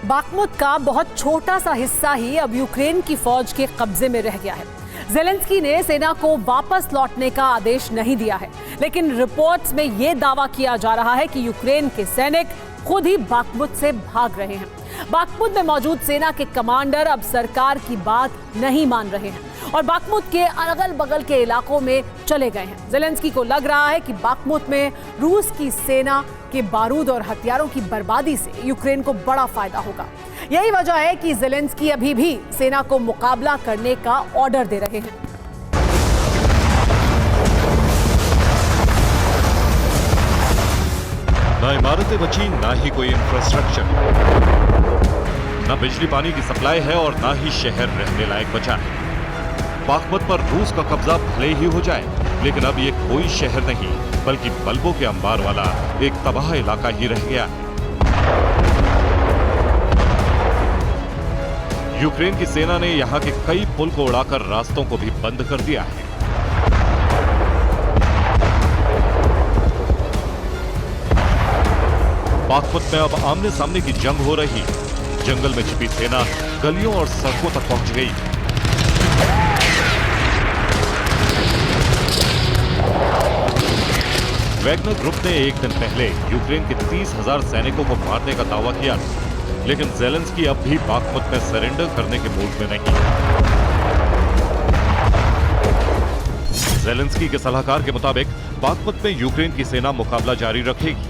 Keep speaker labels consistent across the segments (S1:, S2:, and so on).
S1: Bakhmut का बहुत छोटा सा हिस्सा ही अब यूक्रेन की फौज के कब्जे में रह गया है। ज़ेलेंस्की ने सेना को वापस लौटने का आदेश नहीं दिया है, लेकिन रिपोर्ट्स में यह दावा किया जा रहा है कि यूक्रेन के सैनिक खुद ही बाखमुत से भाग रहे हैं। बाखमुत में मौजूद सेना के कमांडर अब सरकार की बात नहीं मान रहे हैं और बाखमुत के अगल बगल के इलाकों में चले गए हैं। ज़ेलेंस्की को लग रहा है कि बाखमुत में रूस की सेना के बारूद और हथियारों की बर्बादी से यूक्रेन को बड़ा फायदा होगा। यही वजह है कि ज़ेलेंस्की अभी भी सेना को मुकाबला करने का ऑर्डर दे रहे हैं।
S2: ना इमारतें बची, ना ही कोई इंफ्रास्ट्रक्चर, ना बिजली पानी की सप्लाई है और ना ही शहर रहने लायक बचा है। बाखमुत पर रूस का कब्जा भले ही हो जाए, लेकिन अब ये कोई शहर नहीं बल्कि बल्बों के अंबार वाला एक तबाह इलाका ही रह गया है। यूक्रेन की सेना ने यहां के कई पुल को उड़ाकर रास्तों को भी बंद कर दिया है। बाखमुत में अब आमने सामने की जंग हो रही। जंगल में छिपी सेना गलियों और सड़कों तक पहुंच गई। वैगनर ग्रुप ने एक दिन पहले यूक्रेन के 30,000 सैनिकों को मारने का दावा किया, लेकिन ज़ेलेंस्की अब भी बाखमुत में सरेंडर करने के मूड में नहीं। ज़ेलेंस्की के सलाहकार के मुताबिक बाखमुत में यूक्रेन की सेना मुकाबला जारी रखेगी।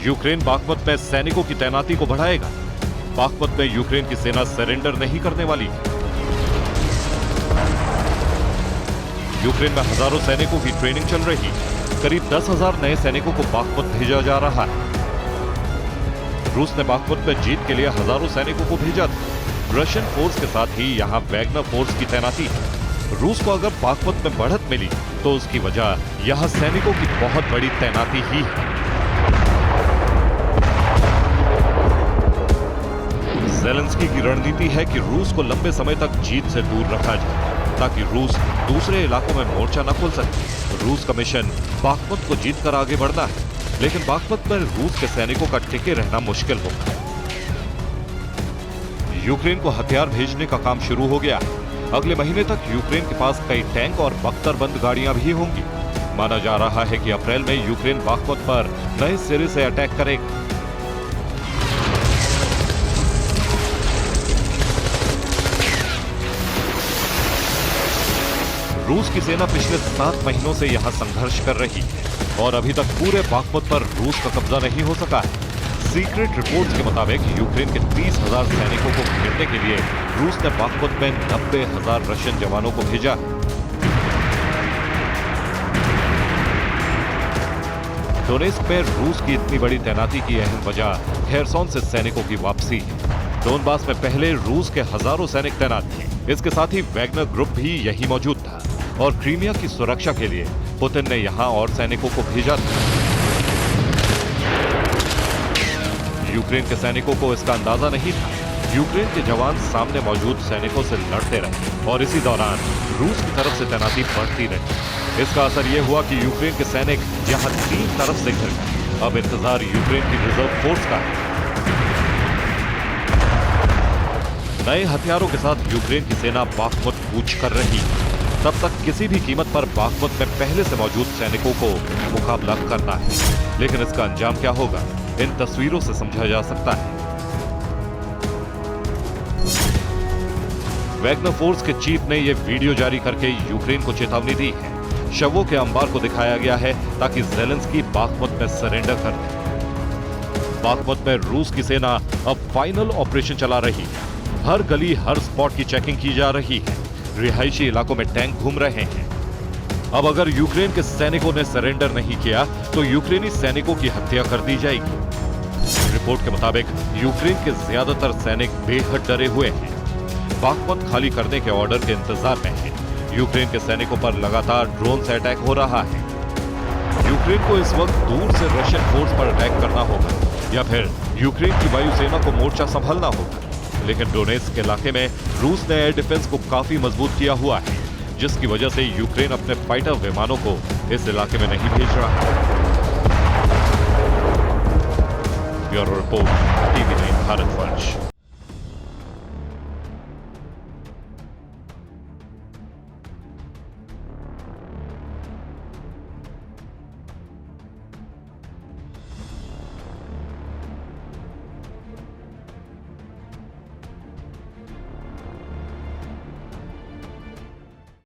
S2: यूक्रेन बाखमुत में सैनिकों की तैनाती को बढ़ाएगा। बाखमुत में यूक्रेन की सेना सरेंडर नहीं करने वाली। यूक्रेन में हजारों सैनिकों की ट्रेनिंग चल रही। करीब 10,000 नए सैनिकों को बाखमुत भेजा जा रहा है। रूस ने बाखमुत में जीत के लिए हजारों सैनिकों को भेजा था। रशियन फोर्स के साथ ही यहां वैगनर फोर्स की तैनाती है। रूस को अगर बाखमुत में बढ़त मिली तो उसकी वजह यहां सैनिकों की बहुत बड़ी तैनाती ही है। ज़ेलेंस्की की रणनीति है कि रूस को लंबे समय तक जीत से दूर रखा जाए, ताकि रूस दूसरे इलाकों में मोर्चा न खोल सके। रूस का मिशन बाखमुत को जीतकर आगे बढ़ना है, लेकिन बाखमुत में रूस के सैनिकों का टिके रहना मुश्किल होगा। यूक्रेन को हथियार भेजने का काम शुरू हो गया है। अगले महीने तक यूक्रेन के पास कई टैंक और बख्तरबंद गाड़ियां भी होंगी। माना जा रहा है कि अप्रैल में यूक्रेन बाखमुत पर नए सिरे से अटैक करेगा। रूस की सेना पिछले 7 महीनों से यहां संघर्ष कर रही है और अभी तक पूरे बाखमुत पर रूस का कब्जा नहीं हो सका है। सीक्रेट रिपोर्ट्स के मुताबिक यूक्रेन के 30,000 सैनिकों को घेरने के लिए रूस ने बाखमुत में 90,000 रशियन जवानों को भेजा। डोनेस्क में रूस की इतनी बड़ी तैनाती की अहम वजह खेरसोन से सैनिकों की वापसी है। डोनबास में पहले रूस के हजारों सैनिक तैनात थे। इसके साथ ही वैगनर ग्रुप भी यही मौजूद था और क्रीमिया की सुरक्षा के लिए पुतिन ने यहां और सैनिकों को भेजा था। यूक्रेन के सैनिकों को इसका अंदाजा नहीं था। यूक्रेन के जवान सामने मौजूद सैनिकों से लड़ते रहे और इसी दौरान रूस की तरफ से तैनाती बढ़ती रही। इसका असर यह हुआ कि यूक्रेन के सैनिक यहां 3 तरफ से घिर गए। अब इंतजार यूक्रेन की रिजर्व फोर्स का है। नए हथियारों के साथ यूक्रेन की सेना बाखमुत कूच कर रही है। तब तक किसी भी कीमत पर बाखमुत में पहले से मौजूद सैनिकों को मुकाबला करना है, लेकिन इसका अंजाम क्या होगा, इन तस्वीरों से समझा जा सकता है। वैगनर फोर्स के चीफ ने यह वीडियो जारी करके यूक्रेन को चेतावनी दी है। शवों के अंबार को दिखाया गया है ताकि ज़ेलेंस्की बाखमुत में सरेंडर कर दे। बाखमुत में रूस की सेना अब फाइनल ऑपरेशन चला रही है। हर गली, हर स्पॉट की चेकिंग की जा रही है। रिहायशी इलाकों में टैंक घूम रहे हैं। अब अगर यूक्रेन के सैनिकों ने सरेंडर नहीं किया तो यूक्रेनी सैनिकों की हत्या कर दी जाएगी। रिपोर्ट के मुताबिक यूक्रेन के ज्यादातर सैनिक बेहद डरे हुए हैं। बाखमुत खाली करने के ऑर्डर के इंतजार में हैं। यूक्रेन के सैनिकों पर लगातार ड्रोन से अटैक हो रहा है। यूक्रेन को इस वक्त दूर से रशियन फोर्स पर अटैक करना होगा या फिर यूक्रेन की वायुसेना को मोर्चा संभालना होगा। लेकिन डोनेस्क के इलाके में रूस ने एयर डिफेंस को काफी मजबूत किया हुआ है, जिसकी वजह से यूक्रेन अपने फाइटर विमानों को इस इलाके में नहीं भेज रहा है। Bureau report, TV 9 Bharatvarsh.